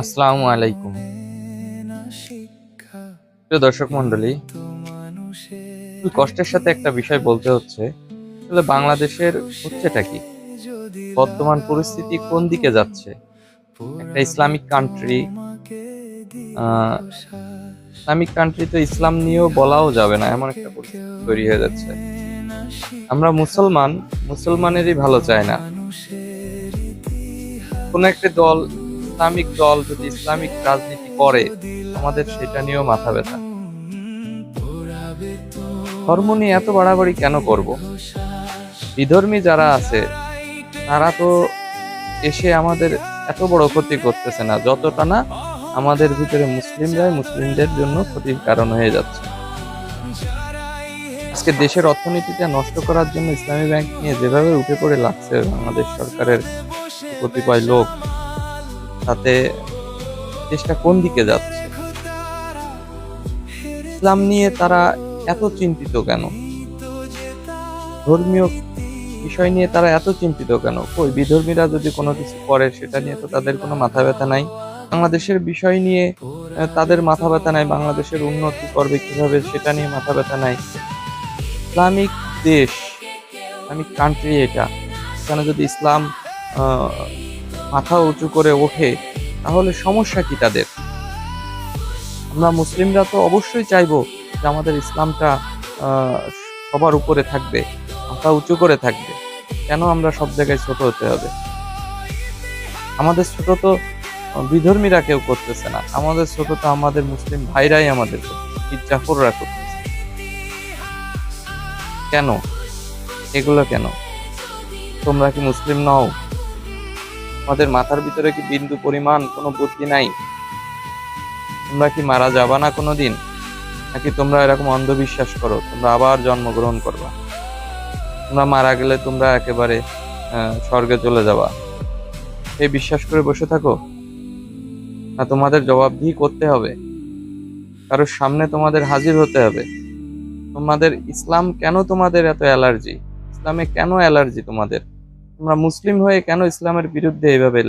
আসসালামু আলাইকুম। প্রিয় দর্শক মন্ডলী, খুব কষ্টের সাথে একটা বিষয় বলতে হচ্ছে, আসলে বাংলাদেশের হচ্ছেটা কি, বর্তমান পরিস্থিতি কোন দিকে যাচ্ছে। একটা ইসলামিক কান্ট্রি, ইসলামিক কান্ট্রি তো ইসলাম নিয়েও বলাও যাবে না, এমন একটা পরিস্থিতি তৈরি হয়ে যাচ্ছে। আমরা মুসলমানেরই ভালো চাই না। কোন একটা দল, ইসলামিক দল যদি ইসলামিক রাজনীতি করে, আমাদের সেটা নিয়েও মাথা ব্যথা। ধর্ম নিয়ে এত বাড়াবাড়ি কেন করব? বিধর্মী যারা আছে তারা তো এসে আমাদের এত বড় ক্ষতি করতেছে না, যতটা না আমাদের ভিতরে মুসলিমদের জন্য ক্ষতির কারণ হয়ে যাচ্ছে। আজকে দেশের অর্থনীতিটা নষ্ট করার জন্য ইসলামী ব্যাংক নিয়ে যেভাবে উঠে পড়ে লাগছে বাংলাদেশ সরকারের কতিপয় লোক, তাতে দেশটা কোন দিকে যাচ্ছে? ইসলাম নিয়ে তারা এত চিন্তিত কেন? ধর্মীয় বিষয় নিয়ে তারা এত চিন্তিত কেন? কই, বিধর্মীরা যদি কোনো কিছু করে সেটা নিয়ে তো তাদের কোনো মাথা ব্যথা নাই। বাংলাদেশের বিষয় নিয়ে তাদের মাথা ব্যথা নাই, বাংলাদেশের উন্নতি করবে কিভাবে সেটা নিয়ে মাথা ব্যথা নাই। ইসলামিক দেশ, ইসলামিক কান্ট্রি এটা, এখানে যদি ইসলাম মাথা উঁচু করে ওঠে তাহলে সমস্যা কি তাদের? আমরা মুসলিমরা তো অবশ্যই চাইবো যে আমাদের ইসলামটা সবার উপরে থাকবে, মাথা উঁচু করে থাকবে। কেন আমরা সব জায়গায় ছোট হতে হবে? আমাদের ছোট তো বিধর্মীরা কেউ করতেছে না, আমাদের ছোট তো আমাদের মুসলিম ভাইরাই আমাদের জাফররা করতেছে। কেন এগুলো কেন? তোমরা কি মুসলিম নও? আমাদের মাথার ভিতরে কি বিন্দু পরিমাণ কোনো বুদ্ধি নাই? তোমরা কি মারা যাবা না কোনোদিন? নাকি তোমরা এরকম অন্ধবিশ্বাস করো তোমরা আবার জন্মগ্রহণ করবা, তোমরা মারা গেলে তোমরা একেবারে স্বর্গে চলে যাবা, এই বিশ্বাস করে বসে থাকো? না, তোমাদের জবাবদিহি করতে হবে, কারোর সামনে তোমাদের হাজির হতে হবে। তোমাদের ইসলাম কেন, তোমাদের এত অ্যালার্জি? ইসলামে কেন অ্যালার্জি তোমাদের? তোমরা মুসলিম হয়ে কেন ইসলামের বিরুদ্ধে এইভাবে